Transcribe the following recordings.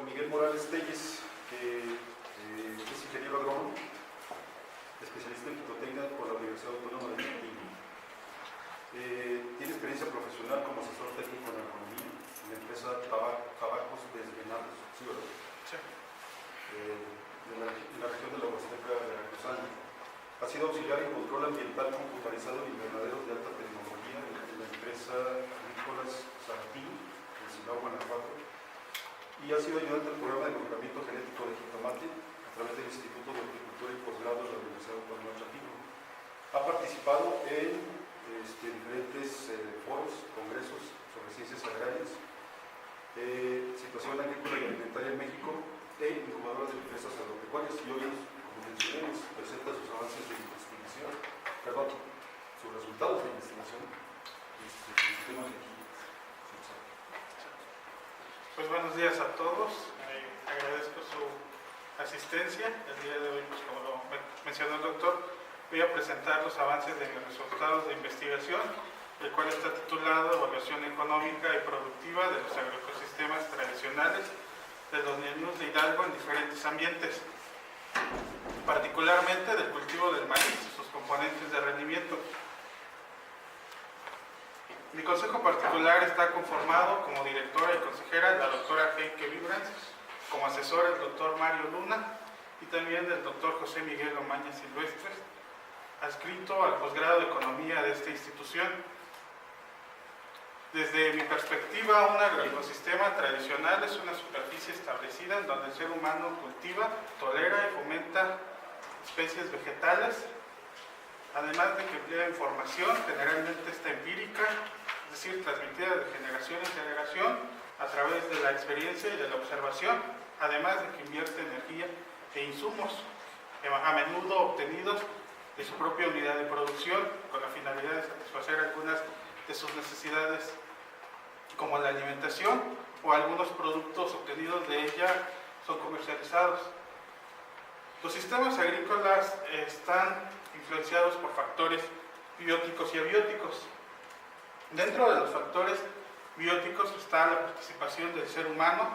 Juan Miguel Morales Telles, que es ingeniero agrónomo, especialista en fitotecnia por la Universidad Autónoma de México. Tiene experiencia profesional como asesor técnico en agronomía en la empresa Tabacos Desvenados, ¿sí, verdad? Sí. En la región de la Huasteca Veracruzana. Ha sido auxiliar en control ambiental computarizado en invernaderos de alta tecnología en la empresa Agrícolas Sartín, en Silao, Guanajuato, y ha sido ayudante del programa de mejoramiento genético de jitomate a través del Instituto de Horticultura y Posgrado de la Universidad Autónoma de México. Ha participado en diferentes foros, congresos sobre ciencias agrarias, situación agrícola y alimentaria en México e incubadoras de empresas agropecuarias, y hoy, como mencioné, nos presenta sus avances de investigación, sus resultados de investigación en el tema de aquí. Pues buenos días a todos, agradezco su asistencia. El día de hoy, pues como lo mencionó el doctor, voy a presentar los avances de mis resultados de investigación, el cual está titulado Evaluación económica y productiva de los agroecosistemas tradicionales de los ñañús de Hidalgo en diferentes ambientes, particularmente del cultivo del maíz y sus componentes de rendimiento. Mi consejo particular está conformado como directora y consejera la doctora Heike Vibrans, como asesor el doctor Mario Luna y también el doctor José Miguel Omaña Silvestres, adscrito al posgrado de Economía de esta institución. Desde mi perspectiva, un agroecosistema tradicional es una superficie establecida en donde el ser humano cultiva, tolera y fomenta especies vegetales, además de que emplea información, generalmente está empírica, es decir, transmitida de generación en generación a través de la experiencia y de la observación, además de que invierte energía e insumos, a menudo obtenidos de su propia unidad de producción, con la finalidad de satisfacer algunas de sus necesidades, como la alimentación, o algunos productos obtenidos de ella son comercializados. Los sistemas agrícolas están influenciados por factores bióticos y abióticos. Dentro de los factores bióticos está la participación del ser humano,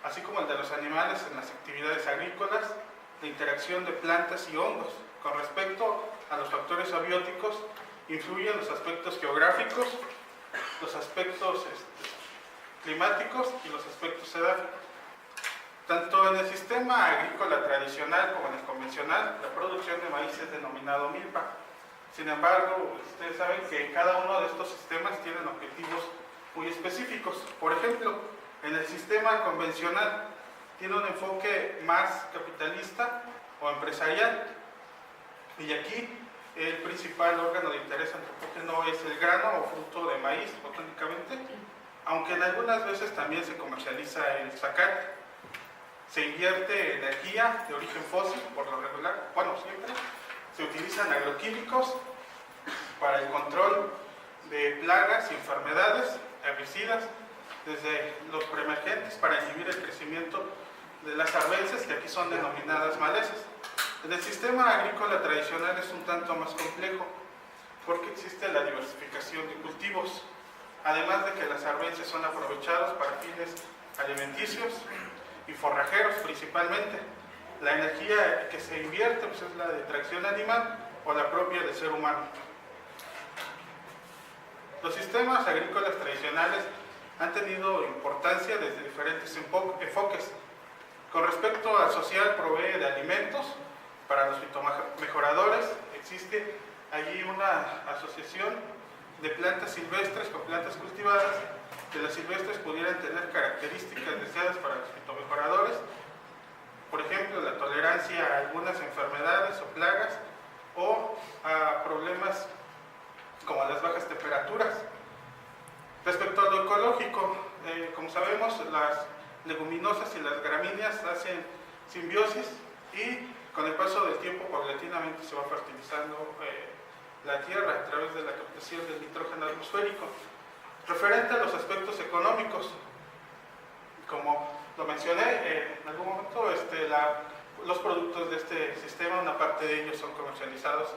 así como el de los animales en las actividades agrícolas, la interacción de plantas y hongos. Con respecto a los factores abióticos, influyen los aspectos geográficos, los aspectos climáticos y los aspectos edáficos. Tanto en el sistema agrícola tradicional como en el convencional, la producción de maíz es denominado milpa. Sin embargo, ustedes saben que cada uno de estos sistemas tienen objetivos muy específicos. Por ejemplo, en el sistema convencional tiene un enfoque más capitalista o empresarial. Y aquí el principal órgano de interés antropógeno es el grano o fruto de maíz, botánicamente, aunque en algunas veces también se comercializa el zacate. Se invierte energía de origen fósil, por lo regular, siempre. Se utilizan agroquímicos para el control de plagas y enfermedades, herbicidas, desde los preemergentes para inhibir el crecimiento de las arbences, que aquí son denominadas malezas. En el sistema agrícola tradicional es un tanto más complejo, porque existe la diversificación de cultivos, además de que las arbences son aprovechadas para fines alimenticios y forrajeros principalmente. La energía que se invierte pues, es la de tracción animal o la propia del ser humano. Los sistemas agrícolas tradicionales han tenido importancia desde diferentes enfoques. Con respecto al social, provee de alimentos para los fitomejoradores. Existe allí una asociación de plantas silvestres con plantas cultivadas, que las silvestres pudieran tener características deseadas para los fitomejoradores. Por ejemplo, la tolerancia a algunas enfermedades o plagas o a problemas como las bajas temperaturas. Respecto a lo ecológico, como sabemos, las leguminosas y las gramíneas hacen simbiosis y con el paso del tiempo paulatinamente se va fertilizando la tierra a través de la captación del nitrógeno atmosférico. Referente a los aspectos económicos, como lo mencioné en algún momento, los productos de este sistema, una parte de ellos son comercializados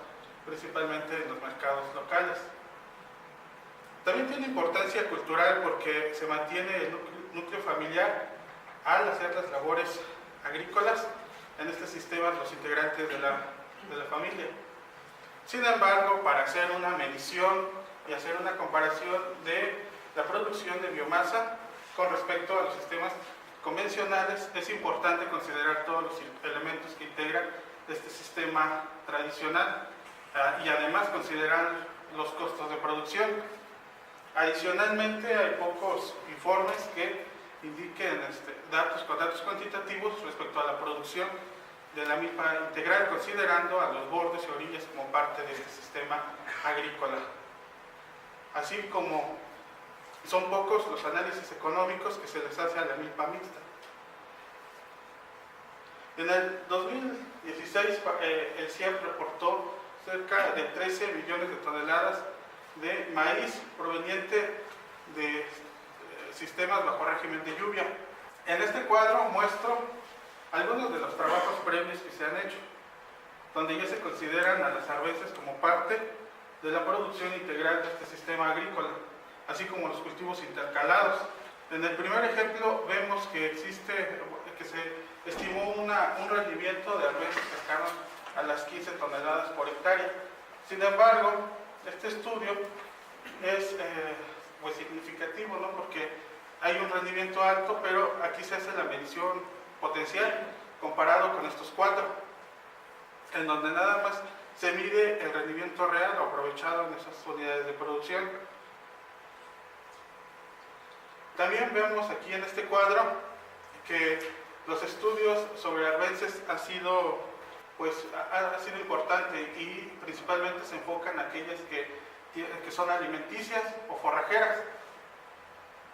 principalmente en los mercados locales. También tiene importancia cultural porque se mantiene el núcleo familiar al hacer las labores agrícolas en este sistema los integrantes de la familia. Sin embargo, para hacer una medición y hacer una comparación de la producción de biomasa con respecto a los sistemas convencionales, es importante considerar todos los elementos que integran este sistema tradicional y además considerar los costos de producción. Adicionalmente, hay pocos informes que indiquen datos cuantitativos respecto a la producción de la milpa integral, considerando a los bordes y orillas como parte de este sistema agrícola. Así como son pocos los análisis económicos que se les hace a la milpa mixta. En el 2016, el CIEP reportó cerca de 13 millones de toneladas de maíz proveniente de sistemas bajo régimen de lluvia. En este cuadro muestro algunos de los trabajos previos que se han hecho, donde ya se consideran a las arveces como parte de la producción integral de este sistema agrícola, así como los cultivos intercalados. En el primer ejemplo vemos que se estimó un rendimiento de arveces cercano a las 15 toneladas por hectárea. Sin embargo, este estudio es pues significativo, ¿no? Porque hay un rendimiento alto, pero aquí se hace la medición potencial comparado con estos cuatro, en donde nada más se mide el rendimiento real o aprovechado en esas unidades de producción. También vemos aquí en este cuadro que los estudios sobre arbences ha sido importante y principalmente se enfocan en aquellas que son alimenticias o forrajeras.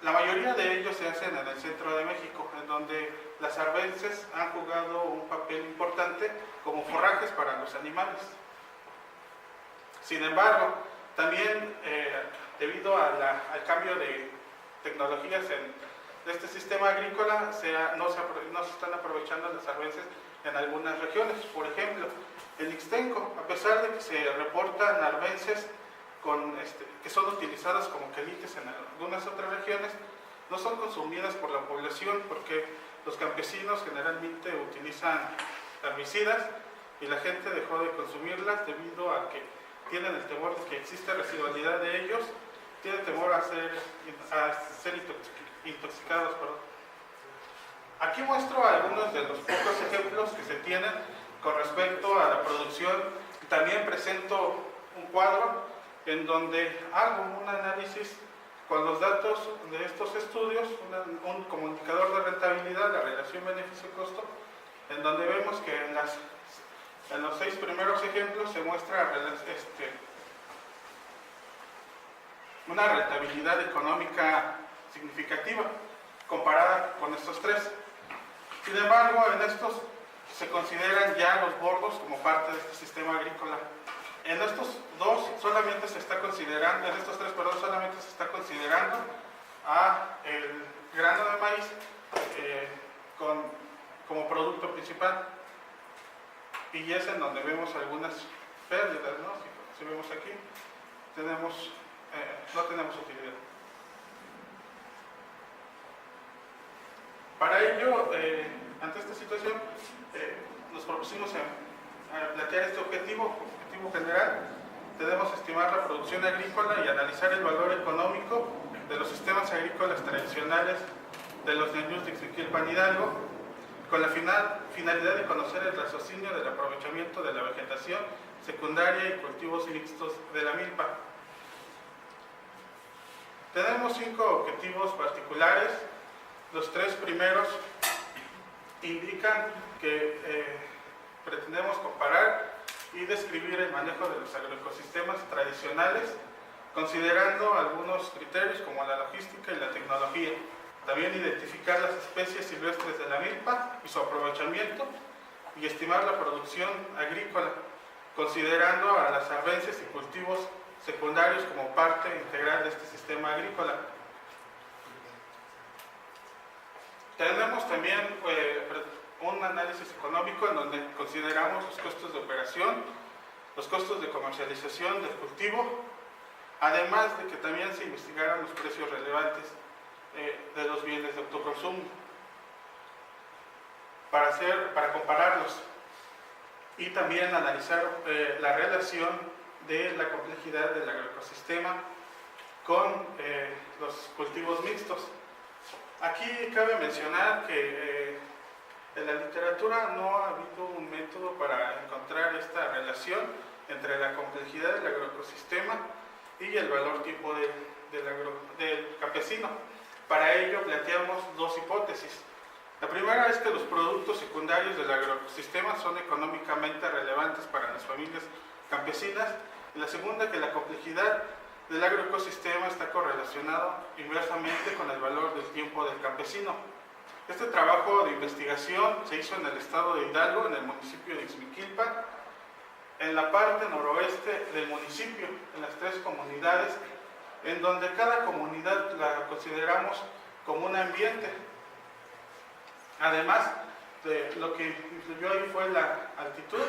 La mayoría de ellos se hacen en el centro de México, en donde las arbences han jugado un papel importante como forrajes para los animales. Sin embargo, también debido al cambio de tecnologías en este sistema agrícola, no se están aprovechando las arbences en algunas regiones. Por ejemplo, el Ixtenco, a pesar de que se reportan arbences que son utilizadas como quelites en algunas otras regiones, no son consumidas por la población porque los campesinos generalmente utilizan herbicidas y la gente dejó de consumirlas debido a que tienen el temor de que existe residualidad de ellos, tienen temor a ser intoxicados. Aquí muestro algunos de los pocos ejemplos que se tienen con respecto a la producción. También presento un cuadro en donde hago un análisis con los datos de estos estudios, como indicador de rentabilidad, la relación beneficio-costo, en donde vemos que en los 6 primeros ejemplos se muestra una rentabilidad económica significativa comparada con estos 3. Sin embargo, en estos se consideran ya los bordos como parte de este sistema agrícola. En estos 2 solamente se está considerando, en estos 3, perdón, solamente se está considerando el grano de maíz como producto principal. Y es en donde vemos algunas pérdidas, ¿no? Si vemos aquí, no tenemos utilidad. Para ello, ante esta situación, nos propusimos plantear este objetivo general. Debemos estimar la producción agrícola y analizar el valor económico de los sistemas agrícolas tradicionales de los ñañús de Ixmiquilpan, Hidalgo, con la finalidad de conocer el raciocinio del aprovechamiento de la vegetación secundaria y cultivos mixtos de la milpa. Tenemos 5 objetivos particulares. Los 3 primeros indican que pretendemos comparar y describir el manejo de los agroecosistemas tradicionales, considerando algunos criterios como la logística y la tecnología. También identificar las especies silvestres de la milpa y su aprovechamiento, y estimar la producción agrícola, considerando a las arbences y cultivos secundarios como parte integral de este sistema agrícola. Tenemos también un análisis económico en donde consideramos los costos de operación, los costos de comercialización del cultivo, además de que también se investigaran los precios relevantes de los bienes de autoconsumo. para compararlos y también analizar la relación de la complejidad del agroecosistema con los cultivos mixtos. Aquí cabe mencionar que en la literatura no ha habido un método para encontrar esta relación entre la complejidad del agroecosistema y el valor tipo del campesino. Para ello planteamos dos hipótesis. La primera es que los productos secundarios del agroecosistema son económicamente relevantes para las familias campesinas, y la segunda, que la complejidad del agroecosistema está correlacionado inversamente con el valor del tiempo del campesino. Este trabajo de investigación se hizo en el estado de Hidalgo, en el municipio de Ixmiquilpan, en la parte noroeste del municipio, en las 3 comunidades, en donde cada comunidad la consideramos como un ambiente. Además, lo que influyó ahí fue la altitud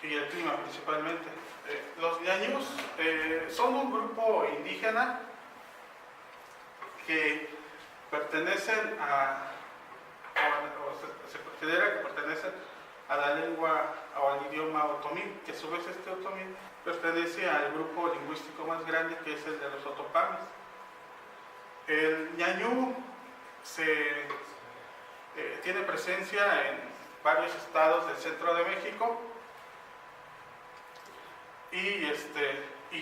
y el clima principalmente. Los ñañús son un grupo indígena que pertenecen se considera que pertenecen a la lengua o al idioma otomí, que a su vez este otomí pertenece al grupo lingüístico más grande, que es el de los otopames. El ñañú tiene presencia en varios estados del centro de México y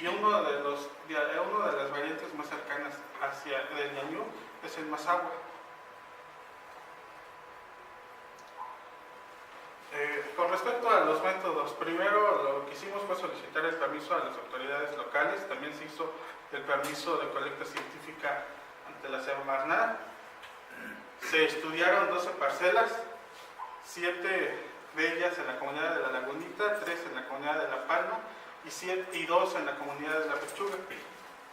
uno de las variantes más cercanas hacia el ñañú es el mazahua. Con respecto a los métodos, primero lo que hicimos fue solicitar el permiso a las autoridades locales, también se hizo el permiso de colecta científica ante la Semarnat. Se estudiaron 12 parcelas, 7 de ellas en la comunidad de La Lagunita, 3 en la comunidad de La Palma y 2 en la comunidad de La Pechuga.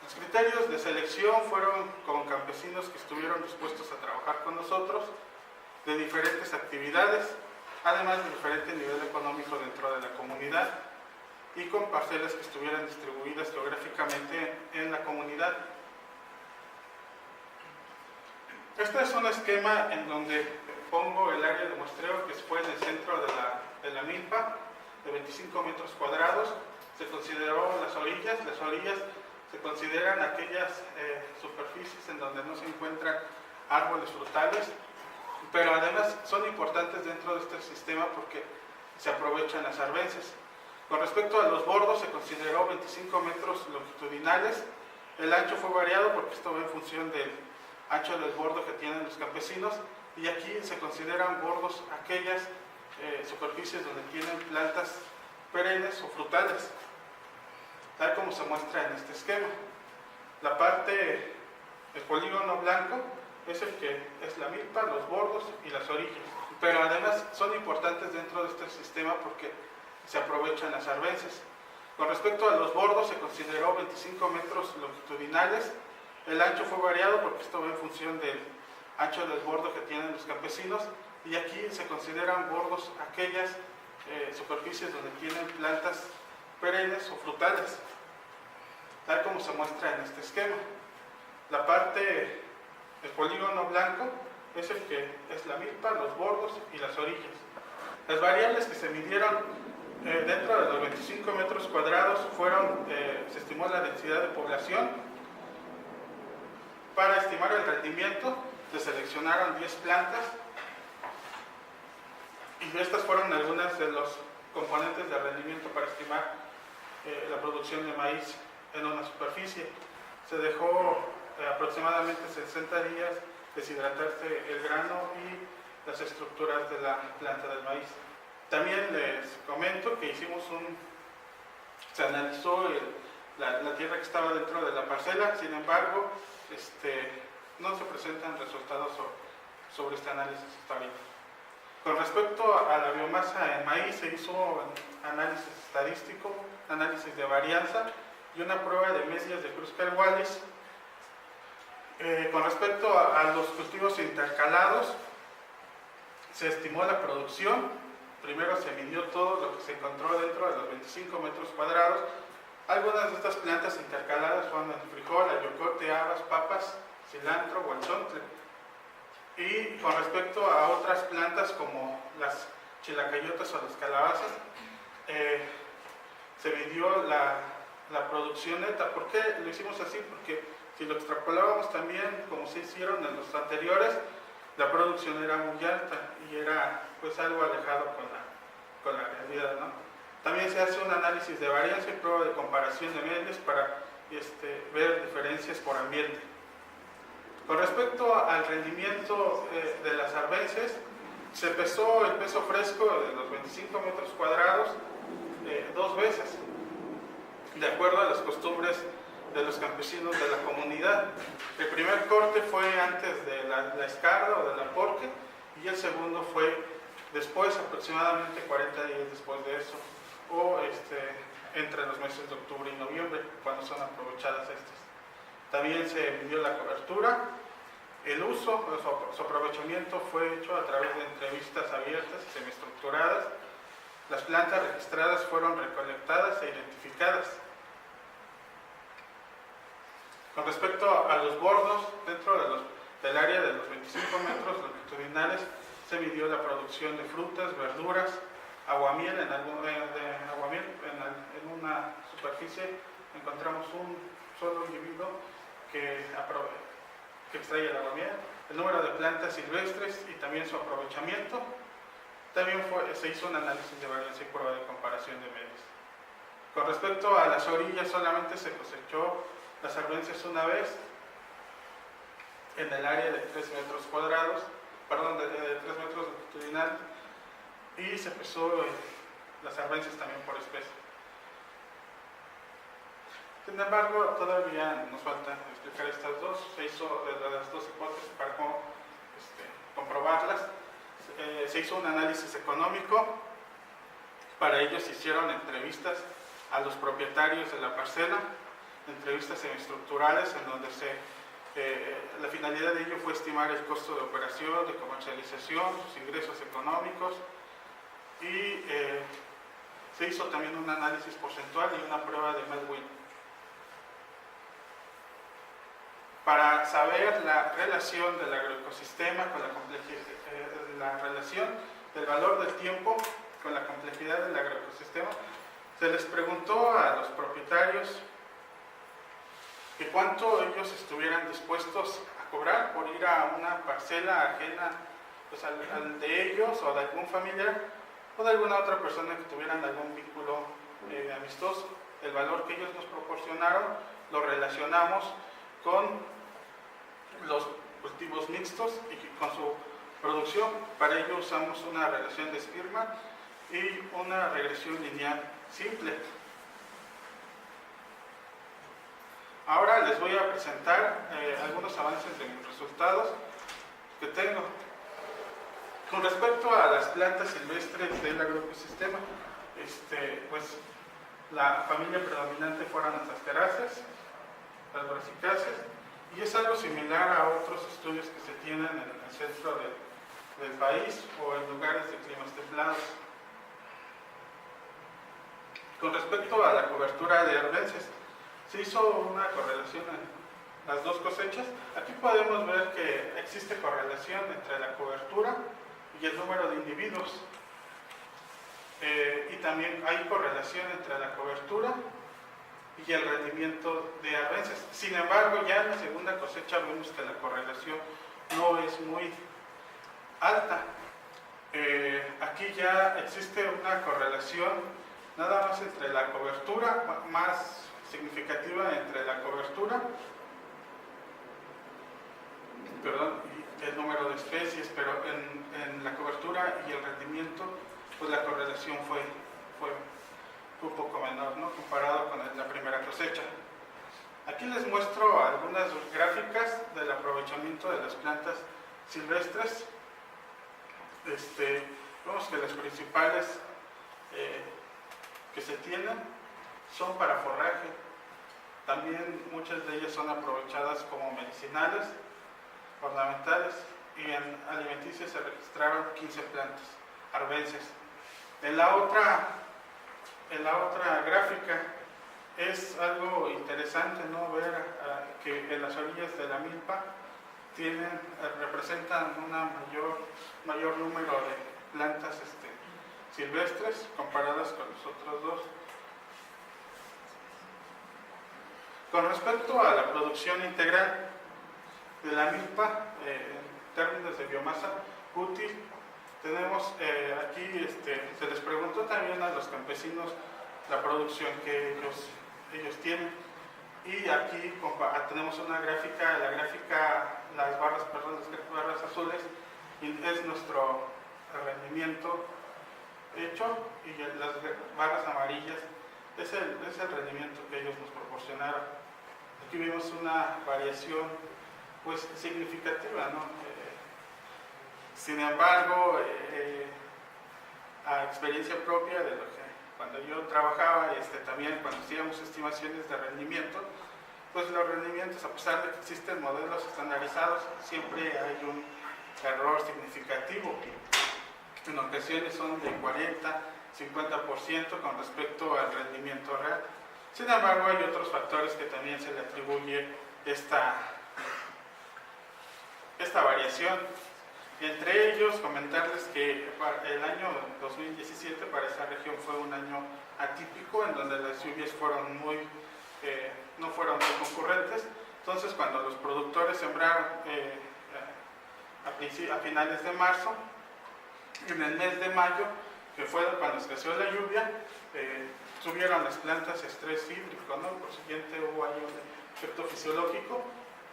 Los criterios de selección fueron con campesinos que estuvieron dispuestos a trabajar con nosotros de diferentes actividades, además de diferente nivel económico dentro de la comunidad y con parcelas que estuvieran distribuidas geográficamente en la comunidad. Este es un esquema en donde pongo el área de muestreo que fue en el centro de la milpa, de 25 metros cuadrados. Se consideró las orillas se consideran aquellas superficies en donde no se encuentran árboles frutales, pero además son importantes dentro de este sistema porque se aprovechan las arbences. Con respecto a los bordos, se consideró 25 metros longitudinales. El ancho fue variado porque esto va en función del ancho del bordo que tienen los campesinos, y aquí se consideran bordos aquellas superficies donde tienen plantas perennes o frutales, tal como se muestra en este esquema. El polígono blanco es el que es la milpa, los bordos y las orillas, pero además son importantes dentro de este sistema porque se aprovechan las arbences. Con respecto a los bordos, se consideró 25 metros longitudinales. El ancho fue variado porque esto va en función del ancho del bordo que tienen los campesinos, y aquí se consideran bordos aquellas superficies donde tienen plantas perennes o frutales, tal como se muestra en este esquema. El polígono blanco es el que es la milpa, los bordos y las orillas. Las variables que se midieron dentro de los 25 metros cuadrados se estimó la densidad de población. Para estimar el rendimiento se seleccionaron 10 plantas y estas fueron algunas de los componentes de rendimiento para estimar la producción de maíz en una superficie. Se dejó aproximadamente 60 días deshidratarse el grano y las estructuras de la planta del maíz. También les comento que se analizó la tierra que estaba dentro de la parcela, sin embargo, no se presentan resultados sobre este análisis hasta ahorita. Con respecto a la biomasa en maíz, se hizo un análisis estadístico, análisis de varianza y una prueba de Messias de Kruskal-Wallis. Con respecto a los cultivos intercalados, se estimó la producción. Primero se midió todo lo que se encontró dentro de los 25 metros cuadrados. Algunas de estas plantas intercaladas fueron el frijol, ayocote, habas, papas, cilantro, guanzontle. Y con respecto a otras plantas como las chilacayotas o las calabazas, se midió la producción neta. ¿Por qué lo hicimos así? Porque si lo extrapolábamos también, como se hicieron en los anteriores, la producción era muy alta y era pues algo alejado con la realidad, ¿no? También se hace un análisis de varianza y prueba de comparación de medios para ver diferencias por ambiente. Con respecto al rendimiento de las arbences, se pesó el peso fresco de los 25 metros cuadrados 2 veces, de acuerdo a las costumbres de los campesinos de la comunidad. El primer corte fue antes de la escarda o del aporque, y el segundo fue después, aproximadamente 40 días después de eso, o entre los meses de octubre y noviembre, cuando son aprovechadas estas. También se midió la cobertura. El uso, su aprovechamiento fue hecho a través de entrevistas abiertas y semiestructuradas. Las plantas registradas fueron recolectadas e identificadas. Con respecto a los bordos, dentro del área de los 25 metros longitudinales, se midió la producción de frutas, verduras, aguamiel. En una superficie encontramos un solo individuo que extrae el aguamiel, el número de plantas silvestres y también su aprovechamiento. También se hizo un análisis de varianza y prueba de comparación de medios. Con respecto a las orillas, solamente se cosechó las arbences una vez en el área de 3 metros cuadrados, perdón, de 3 metros longitudinal, y se pesó las arbences también por especie. Sin embargo, todavía nos falta explicar estas dos. Se hizo las dos hipótesis para cómo comprobarlas. Se hizo un análisis económico. Para ello se hicieron entrevistas a los propietarios de la parcela, entrevistas semiestructurales en donde la finalidad de ello fue estimar el costo de operación, de comercialización, sus ingresos económicos, y se hizo también un análisis porcentual y una prueba de Melvin. Para saber la relación del agroecosistema con la complejidad, la relación del valor del tiempo con la complejidad del agroecosistema, se les preguntó a los propietarios que cuánto ellos estuvieran dispuestos a cobrar por ir a una parcela ajena pues, al de ellos o de algún familiar o de alguna otra persona que tuvieran algún vínculo amistoso. El valor que ellos nos proporcionaron lo relacionamos con los cultivos mixtos y con su producción. Para ello usamos una relación de Spearman y una regresión lineal simple. Ahora les voy a presentar algunos avances de mis resultados que tengo. Con respecto a las plantas silvestres del agroecosistema, pues la familia predominante fueron las asteráceas, las brasicáceas, y es algo similar a otros estudios que se tienen en el centro del país o en lugares de climas templados. Con respecto a la cobertura de arbences, se hizo una correlación en las dos cosechas. Aquí podemos ver que existe correlación entre la cobertura y el número de individuos. Y también hay correlación entre la cobertura y el rendimiento de arbences. Sin embargo, ya en la segunda cosecha vemos que la correlación no es muy alta. Aquí ya existe una correlación nada más entre la cobertura, más significativa entre la cobertura, y el número de especies, pero en la cobertura y el rendimiento, pues la correlación fue un poco menor, ¿no? Comparado con la primera cosecha. Aquí les muestro algunas gráficas del aprovechamiento de las plantas silvestres. Vemos que las principales que se tienen son para forraje. También muchas de ellas son aprovechadas como medicinales, ornamentales, y en alimenticias se registraron 15 plantas arbences. En la otra gráfica es algo interesante, ¿no? Ver que en las orillas de la milpa representan un mayor número de plantas silvestres comparadas con los otros dos. Con respecto a la producción integral de la milpa, en términos de biomasa útil, tenemos aquí, se les preguntó también a los campesinos la producción que ellos tienen, y aquí tenemos una gráfica, las barras azules es nuestro rendimiento hecho, y las barras amarillas es el rendimiento que ellos nos proporcionaron. Aquí vemos una variación pues significativa, ¿no? Sin embargo, a experiencia propia de lo que cuando yo trabajaba, también cuando hacíamos estimaciones de rendimiento, pues los rendimientos, a pesar de que existen modelos estandarizados, siempre hay un error significativo. En ocasiones son de 40, 50% con respecto al rendimiento real. Sin embargo, hay otros factores que también se le atribuye esta variación. Entre ellos, comentarles que el año 2017 para esa región fue un año atípico, en donde las lluvias no fueron muy concurrentes. Entonces, cuando los productores sembraron a finales de marzo, en el mes de mayo, que fue cuando escaseó la lluvia, subieron las plantas estrés hídrico, ¿no? Por siguiente hubo ahí un efecto fisiológico.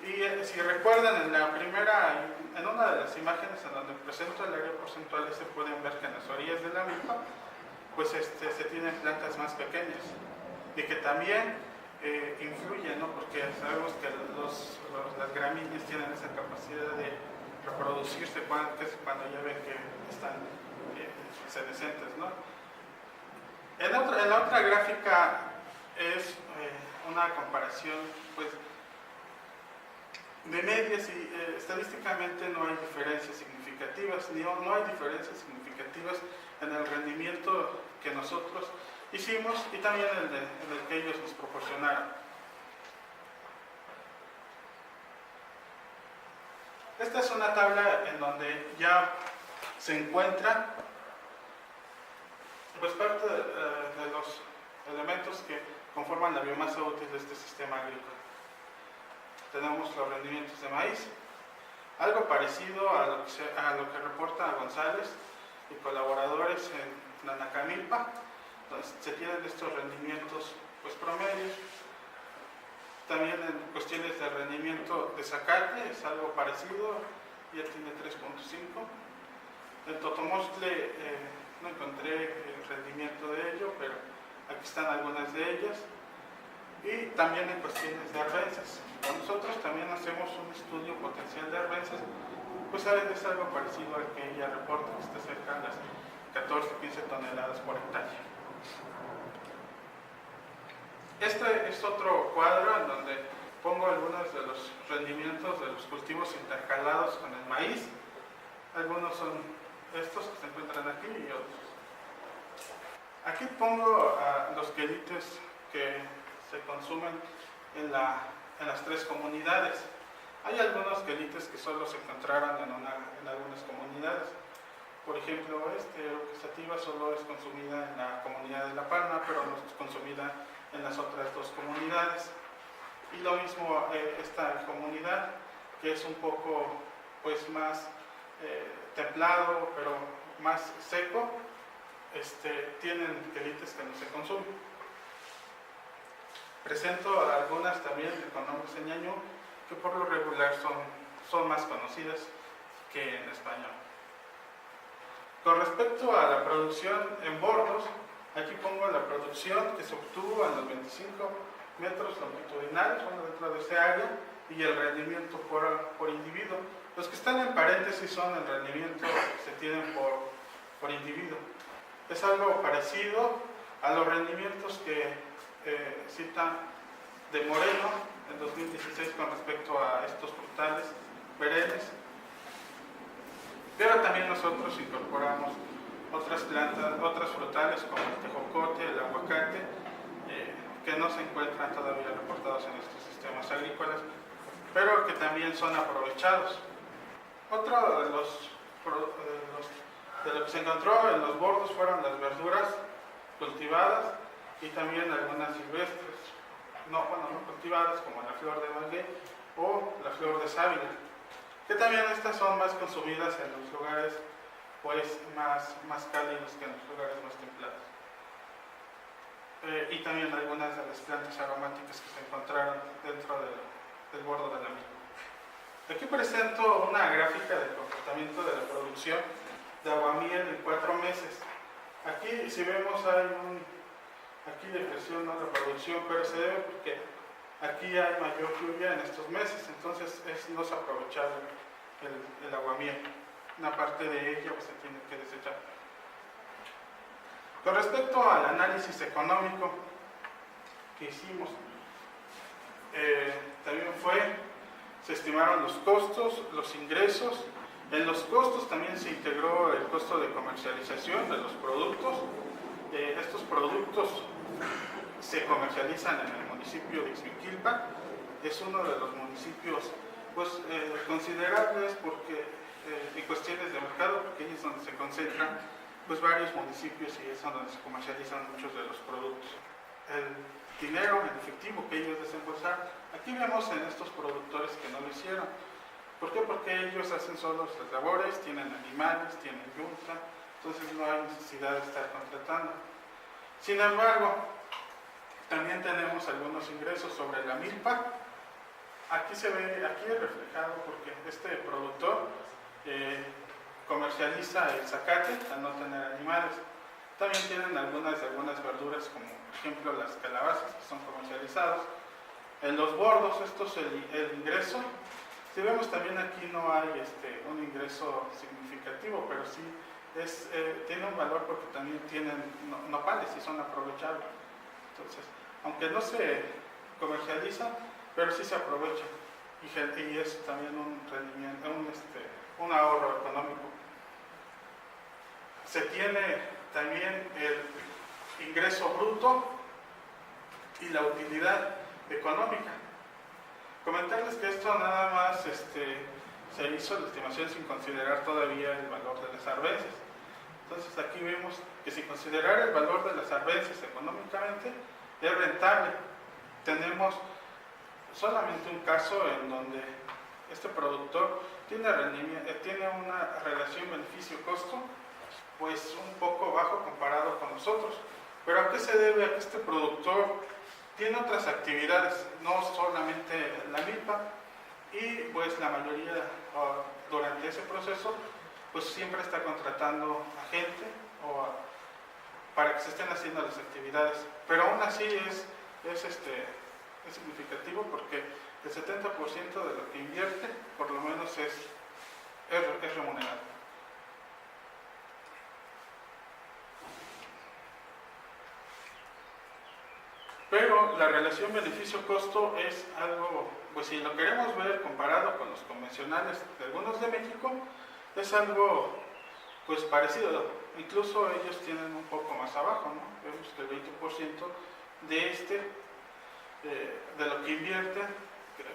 Y si recuerdan, en una de las imágenes en donde presento el área porcentual, se pueden ver que en las orillas de la milpa pues se tienen plantas más pequeñas, y que también influye, ¿no? Porque sabemos que las gramíneas tienen esa capacidad de reproducirse cuando ya ven que están sedescentes, ¿no? En la otra gráfica es una comparación pues de medias, y estadísticamente no hay diferencias significativas, no hay diferencias significativas en el rendimiento que nosotros hicimos y también en el que ellos nos proporcionaron. Esta es una tabla en donde ya se encuentra pues parte de los elementos que conforman la biomasa útil de este sistema agrícola. Tenemos los rendimientos de maíz, algo parecido a lo que reporta González y colaboradores en la Nacamilpa, donde se tienen estos rendimientos pues promedios. También en cuestiones de rendimiento de zacate es algo parecido, ya tiene 3.5. En Totomostle no encontré el rendimiento de ello, pero aquí están algunas de ellas. Y también en cuestiones de arbences. Nosotros también hacemos un estudio potencial de arbences, pues es algo parecido al que ella reporta, que está cerca de las 14-15 toneladas por hectárea. Este es otro cuadro en donde pongo algunos de los rendimientos de los cultivos intercalados con el maíz. Algunos son estos que se encuentran aquí y otros. Aquí pongo los quelites que se consumen en las tres comunidades. Hay algunos quelites que solo se encontraron en algunas comunidades. Por ejemplo, sativa solo es consumida en la comunidad de La Palma, pero no es consumida en las otras dos comunidades. Y lo mismo esta comunidad, que es un poco pues más templado, pero más seco, tienen quelites que no se consumen. Presento algunas también con nombres en ñañú, que por lo regular son más conocidas que en español. Con respecto a la producción en bordos, aquí pongo la producción que se obtuvo en los 25 metros longitudinales, dentro de ese área, y el rendimiento por individuo. Los que están en paréntesis son el rendimiento que se tienen por individuo. Es algo parecido a los rendimientos que cita de Moreno en 2016 con respecto a estos frutales perennes, pero también nosotros incorporamos otras plantas, otras frutales como el tejocote, el aguacate, que no se encuentran todavía reportados en estos sistemas agrícolas, pero que también son aprovechados. Otro de lo que se encontró en los bordos fueron las verduras cultivadas y también algunas silvestres, no cultivadas, como la flor de maguey o la flor de sábila, que también estas son más consumidas en los lugares pues más cálidos que en los lugares más templados. Y también algunas de las plantas aromáticas que se encontraron dentro del bordo de la misma. Aquí presento una gráfica del comportamiento de la producción de aguamiel en 4 meses. Aquí, si vemos, hay aquí depresión, ¿no?, la producción, pero se debe porque aquí hay mayor lluvia en estos meses, entonces no se aprovecha el aguamiel. Una parte de ella pues, se tiene que desechar. Con respecto al análisis económico que hicimos, también se estimaron los costos, los ingresos. En los costos también se integró el costo de comercialización de los productos. Estos productos se comercializan en el municipio de Ixmiquilpan. Es uno de los municipios pues, considerables porque, en cuestiones de mercado, porque ahí es donde se concentran pues, varios municipios y es donde se comercializan muchos de los productos. El dinero en efectivo que ellos desembolsaron, aquí vemos en estos productores que no lo hicieron. ¿Por qué? Porque ellos hacen solos las labores, tienen animales, tienen yunta, entonces no hay necesidad de estar contratando. Sin embargo, también tenemos algunos ingresos sobre la milpa. Aquí se ve, aquí es reflejado porque este productor comercializa el zacate al no tener animales. También tienen algunas verduras como por ejemplo las calabazas que son comercializadas. En los bordos, esto es el ingreso. Si vemos también aquí no hay un ingreso significativo, pero sí tiene un valor porque también tienen nopales y son aprovechables. Entonces, aunque no se comercializan, pero sí se aprovechan y es también un rendimiento, un ahorro económico. Se tiene también el ingreso bruto y la utilidad económica. Comentarles que esto nada más se hizo la estimación sin considerar todavía el valor de las arbences. Entonces aquí vemos que si considerar el valor de las arbences económicamente es rentable. Tenemos solamente un caso en donde este productor tiene una relación beneficio-costo pues un poco bajo comparado con nosotros. ¿Pero a qué se debe? A que este productor tiene otras actividades, no solamente la milpa, y pues la mayoría durante ese proceso pues siempre está contratando a gente para que se estén haciendo las actividades, pero aún así es significativo porque el 70% de lo que invierte por lo menos es remunerado. Pero la relación beneficio-costo es algo, pues si lo queremos ver comparado con los convencionales de algunos de México, es algo pues parecido, incluso ellos tienen un poco más abajo, ¿no? Vemos que el 20% de lo que invierten,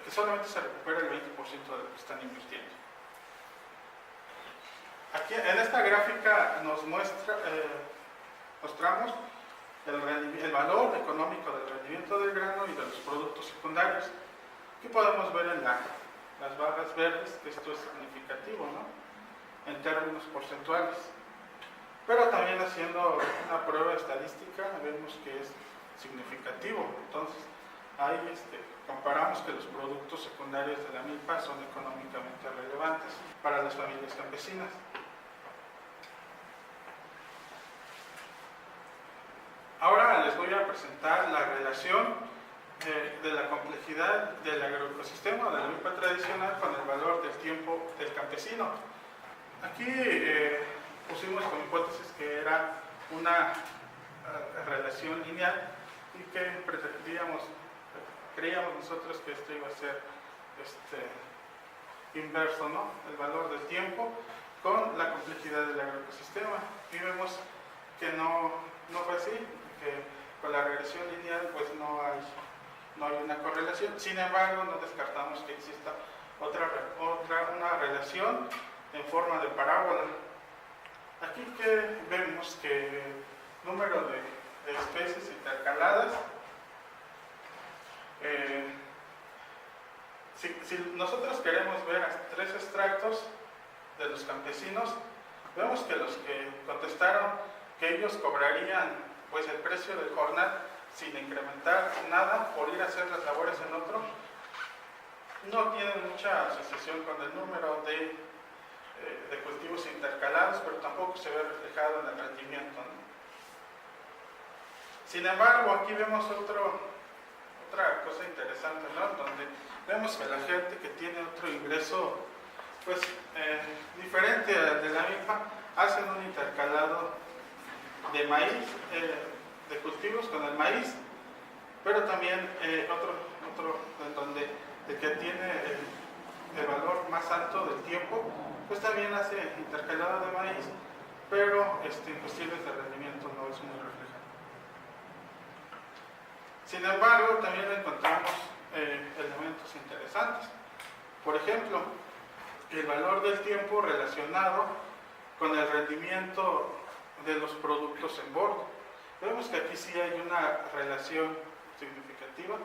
que solamente se recupera el 20% de lo que están invirtiendo. Aquí en esta gráfica nos mostramos el valor económico del rendimiento del grano y de los productos secundarios. Aquí podemos ver en las barras verdes que esto es significativo, ¿no?, en términos porcentuales. Pero también haciendo una prueba estadística vemos que es significativo. Entonces, ahí comparamos que los productos secundarios de la milpa son económicamente relevantes para las familias campesinas. Ahora les voy a presentar la relación de la complejidad del agroecosistema de la milpa tradicional con el valor del tiempo del campesino. Aquí pusimos como hipótesis que era una relación lineal y que creíamos nosotros que esto iba a ser inverso, ¿no?, el valor del tiempo con la complejidad del agroecosistema. Y vemos que no fue así, que con la regresión lineal pues no no hay una correlación. Sin embargo, no descartamos que exista una relación en forma de parábola. Aquí que vemos que el número de especies intercaladas, si nosotros queremos ver a 3 extractos de los campesinos, vemos que los que contestaron que ellos cobrarían pues el precio del jornal sin incrementar nada por ir a hacer las labores en otro, no tienen mucha asociación con el número de cultivos intercalados, pero tampoco se ve reflejado en el rendimiento, ¿no? Sin embargo, aquí vemos otra cosa interesante, ¿no? Donde vemos que la gente que tiene otro ingreso pues diferente al de la milpa, hacen un intercalado de maíz, de cultivos con el maíz, pero también otro en donde el que tiene el valor más alto del tiempo, pues también hace intercalado de maíz, pero en cuestiones de rendimiento no es muy reflejado. Sin embargo, también encontramos elementos interesantes. Por ejemplo, el valor del tiempo relacionado con el rendimiento de los productos en bordo. Vemos que aquí sí hay una relación significativa.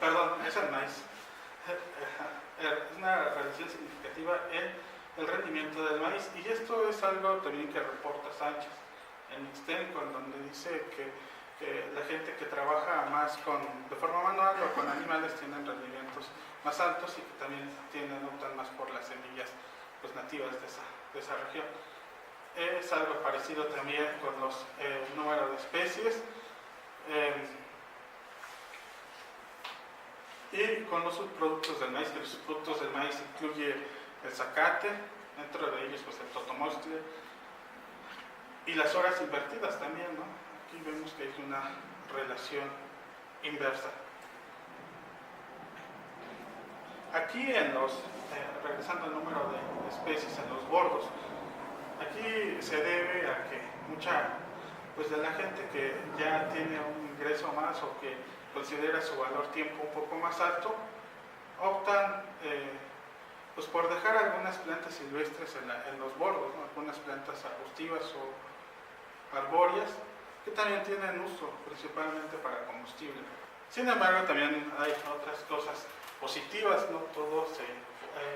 Perdón, es el maíz. Es una relación significativa en el rendimiento del maíz. Y esto es algo también que reporta Sánchez en Ixtenco, en donde dice que la gente que trabaja más de forma manual o con animales tienen rendimientos más altos y que también optan más por las semillas pues, nativas de esa región. Es algo parecido también con los números de especies y con los subproductos del maíz, que los subproductos del maíz incluye el zacate, dentro de ellos pues el totomostle y las horas invertidas también, ¿no? Aquí vemos que hay una relación inversa. Aquí regresando al número de especies en los bordos, aquí se debe a que mucha pues de la gente que ya tiene un ingreso más o que considera su valor tiempo un poco más alto, optan pues por dejar algunas plantas silvestres en los bordos, ¿no? Algunas plantas arbustivas o arbóreas que también tienen uso principalmente para combustible. Sin embargo, también hay otras cosas positivas, no todo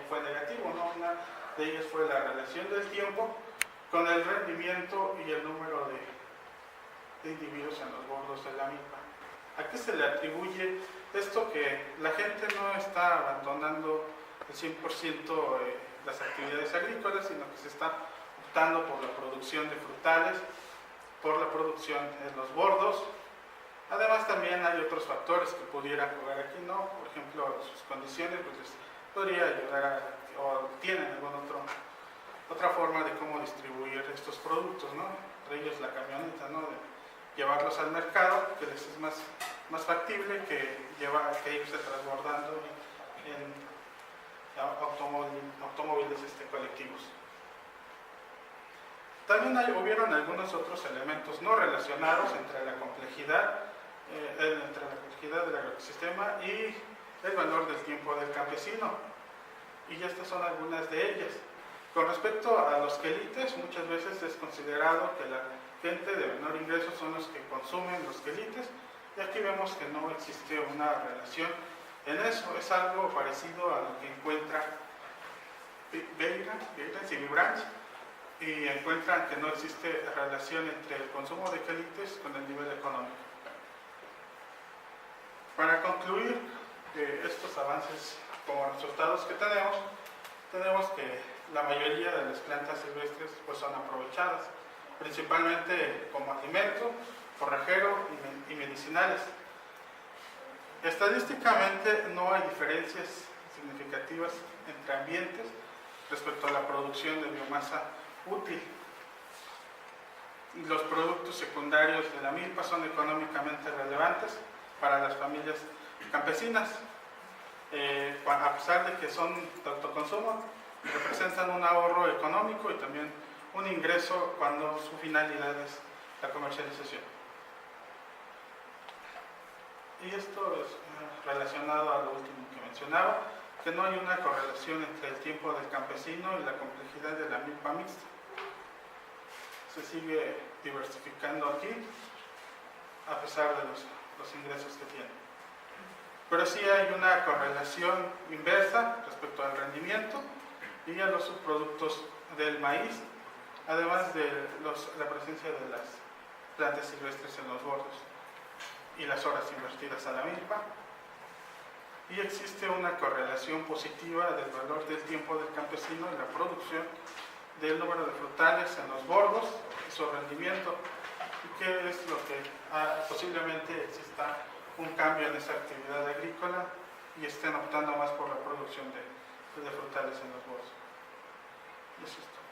fue negativo, ¿no? Una de ellas fue la relación del tiempo con el rendimiento y el número de individuos en los bordos de la milpa. ¿A qué se le atribuye esto? Que la gente no está abandonando el 100% las actividades agrícolas, sino que se está optando por la producción de frutales, por la producción en los bordos. Además también hay otros factores que pudieran jugar aquí, ¿no? Por ejemplo, sus condiciones pues les podría ayudar o tienen alguna otra forma de cómo distribuir estos productos, ¿no? Entre ellos la camioneta, ¿no? De llevarlos al mercado, que les es más factible que irse transbordando en automóviles colectivos. También hubieron algunos otros elementos no relacionados entre la complejidad del agroecosistema y el valor del tiempo del campesino. Y estas son algunas de ellas. Con respecto a los quelites, muchas veces es considerado que la gente de menor ingreso son los que consumen los quelites, y aquí vemos que no existe una relación en eso. Es algo parecido a lo que encuentra Beira y Vibranch, y encuentran que no existe relación entre el consumo de quelites con el nivel económico. Para concluir estos avances como resultados que tenemos que la mayoría de las plantas silvestres pues, son aprovechadas, principalmente como alimento, forrajero y medicinales. Estadísticamente no hay diferencias significativas entre ambientes respecto a la producción de biomasa útil. Los productos secundarios de la milpa son económicamente relevantes para las familias campesinas, a pesar de que son de autoconsumo, representan un ahorro económico y también un ingreso cuando su finalidad es la comercialización. Y esto es relacionado a lo último que mencionaba, que no hay una correlación entre el tiempo del campesino y la complejidad de la milpa mixta. Se sigue diversificando aquí, a pesar de los ingresos que tiene. Pero sí hay una correlación inversa respecto al rendimiento y a los subproductos del maíz, además de la presencia de las plantas silvestres en los bordos y las horas invertidas a la milpa. Y existe una correlación positiva del valor del tiempo del campesino en la producción del número de frutales en los bordos y su rendimiento, y que es lo que posiblemente exista un cambio en esa actividad agrícola y estén optando más por la producción de frutales en los bordos. Y eso es todo.